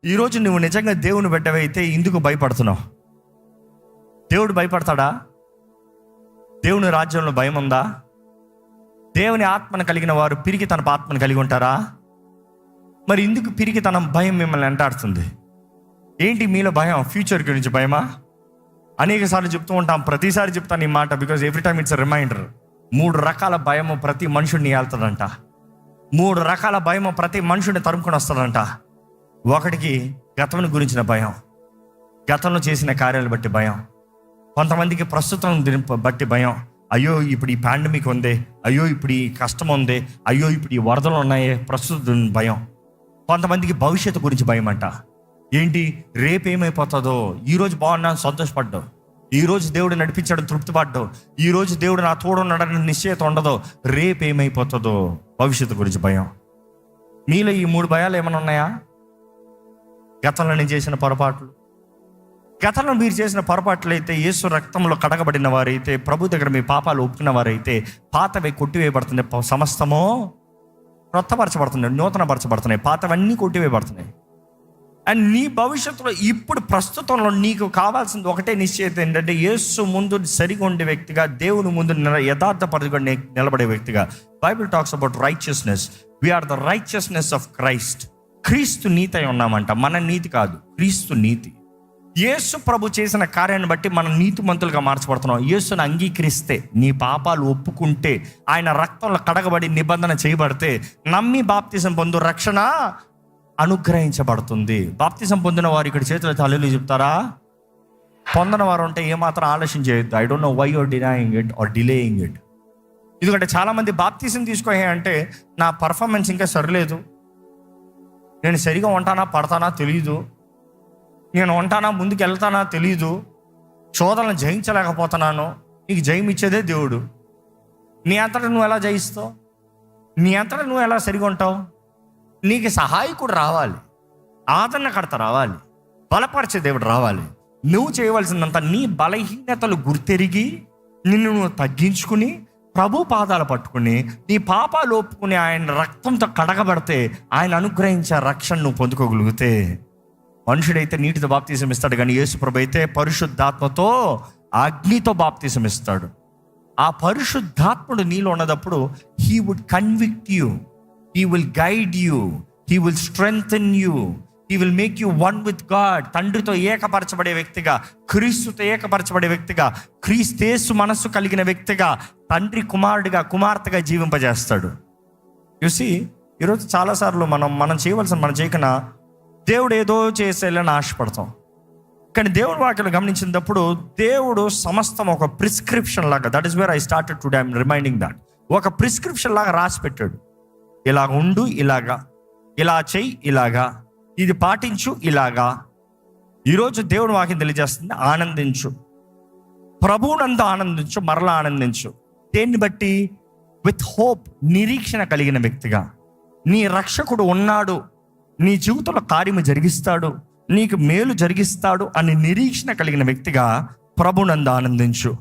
ఈరోజు నువ్వు నిజంగా దేవుని బిడ్డవైతే ఎందుకు భయపడుతున్నావు? దేవుడు భయపడతాడా? దేవుని రాజ్యంలో భయం ఉందా? దేవుని ఆత్మను కలిగిన వారు పిరికి తన ఆత్మను కలిగి ఉంటారా? మరి ఎందుకు పిరికి తన భయం మిమ్మల్ని వెంటాడుతుంది? ఏంటి మీలో భయం? ఫ్యూచర్ గురించి భయమా? అనేక సార్లు చెప్తూ ఉంటాం, ప్రతిసారి చెప్తాను ఈ మాట, because every time it's reminder. 3 రకాల భయము ప్రతి మనుషుడిని వెళ్తుందంట. 3 రకాల భయము ప్రతి మనుషుడిని తరుముకొని వస్తుందంట. ఒకటికి గతం గురించిన భయం, గతంలో చేసిన కార్యాలు బట్టి భయం. కొంతమందికి ప్రస్తుతం బట్టి భయం. అయ్యో ఇప్పుడు ఈ పాండమిక్ ఉంది, అయ్యో ఇప్పుడు ఈ కష్టం ఉంది, అయ్యో ఇప్పుడు ఈ వరదలు ఉన్నాయి, ప్రస్తుతం భయం. కొంతమందికి భవిష్యత్తు గురించి భయం అంట. ఏంటి, రేపు ఏమైపోతుందో? ఈరోజు బాగున్నాను సంతోషపడ్డావు, ఈరోజు దేవుడు నడిపించాడు తృప్తిపడ్డావు, ఈరోజు దేవుడు నా తోడు ఉన్నాడని నిశ్చయత ఉండదు, రేపు ఏమైపోతుందో భవిష్యత్తు గురించి భయం. మీలో ఈ 3 భయాలు ఏమైనా ఉన్నాయా? గతంలో నేను చేసిన పొరపాట్లు, గతంలో మీరు చేసిన పొరపాట్లు అయితే, యేసు రక్తంలో కడగబడిన వారైతే, ప్రభు దగ్గర మీ పాపాలు ఒప్పుకున్న వారైతే, పాతవి కొట్టివేయబడుతున్నాయి, సమస్తమో క్రొత్తపరచబడుతున్నాయి, నూతనపరచబడుతున్నాయి, పాతవన్నీ కొట్టివేయబడుతున్నాయి. అండ్ నీ భవిష్యత్తులో ఇప్పుడు ప్రస్తుతంలో నీకు కావాల్సింది ఒకటే నిశ్చయిత, ఏంటంటే యేసు ముందు సరిగా ఉండే వ్యక్తిగా, దేవుని ముందు యథార్థపరిగా నిలబడే వ్యక్తిగా. Bible talks about righteousness. We are the righteousness of Christ. క్రీస్తు నీతి అయి ఉన్నామంట. మన నీతి కాదు, క్రీస్తు నీతి. యేసు ప్రభు చేసిన కార్యాన్ని బట్టి మనం నీతిమంతులుగా మార్చబడుతున్నాం. యేసుని అంగీకరిస్తే, నీ పాపాలు ఒప్పుకుంటే, ఆయన రక్తంలో కడగబడి నిబంధన చేయబడితే, నమ్మి బాప్తిజం పొందు, రక్షణ అనుగ్రహించబడుతుంది. బాప్తిజం పొందిన వారు ఇక్కడ చేతులు హల్లెలూయా చెప్తారా? పొందిన వారు ఉంటే ఏమాత్రం ఆలస్యం చేయొద్దు. I don't know why you're denying it or delaying it. ఎందుకంటే చాలామంది బాప్తిజం తీసుకోయే అంటే, నా పర్ఫార్మెన్స్ ఇంకా సరిలేదు, నేను సరిగా ఉంటానా పడతానా తెలీదు, నేను ఉంటానా ముందుకు వెళ్తానా తెలీదు, శోధనలు జయించలేకపోతున్నాను. నీకు జయం ఇచ్చేదే దేవుడు. నీ అంతటా నువ్వు ఎలా జయిస్తావు? నీ అంతటా నువ్వు ఎలా సరిగా ఉంటావు? నీకు సహాయకుడు రావాలి, ఆదరణకర్త రావాలి, బలపరిచే దేవుడు రావాలి. నువ్వు చేయవలసిందంత నీ బలహీనతలు గుర్తెరిగి, నిన్ను నువ్వు తగ్గించుకుని, ప్రభు పాదాలు పట్టుకుని, నీ పాపాలు ఒప్పుకుని, ఆయన రక్తంతో కడగబడితే, ఆయన అనుగ్రహించే రక్షణ నువ్వు పొందుకోగలిగితే. మనుషుడైతే నీటితో బాప్తీసం ఇస్తాడు, కానీ యేసు ప్రభు అయితే పరిశుద్ధాత్మతో అగ్నితో బాప్తీసం ఇస్తాడు. ఆ పరిశుద్ధాత్ముడు నీలో ఉన్నప్పుడు he would convict you, he will guide you, he will strengthen you, he will make you one with God. తండ్రితో ఏకపరచబడే వ్యక్తిగా, క్రీస్తుతో ఏకపరచబడే వ్యక్తిగా, క్రీస్తేసు మనస్సు కలిగిన వ్యక్తిగా, తండ్రి కుమారుడిగా, కుమార్తెగా జీవింపజేస్తాడు. చూసి ఈరోజు చాలాసార్లు మనం చేయవలసిన మనం చేయకనా దేవుడు ఏదో చేసేయాలని ఆశపడతాం. కానీ దేవుడు వాక్యం గమనించినప్పుడు, దేవుడు సమస్తం ఒక ప్రిస్క్రిప్షన్ లాగా, that is where I started today, I'm reminding that, ఒక ప్రిస్క్రిప్షన్ లాగా రాసి పెట్టాడు. ఇలా ఉండు, ఇలాగా, ఇలా చెయ్యి, ఇలాగా, ఇది పాటించు, ఇలాగా. ఈరోజు దేవుడు వాక్యం తెలియజేస్తుంది, ఆనందించు, ప్రభువునందు ఆనందించు, మరలా ఆనందించు. దేన్ని బట్టి? విత్ హోప్, నిరీక్షణ కలిగిన వ్యక్తిగా. నీ రక్షకుడు ఉన్నాడు, నీ జీవితంలో కార్యము జరిగిస్తాడు, నీకు మేలు జరిగిస్తాడు అని నిరీక్షణ కలిగిన వ్యక్తిగా ప్రభువునందు ఆనందించు.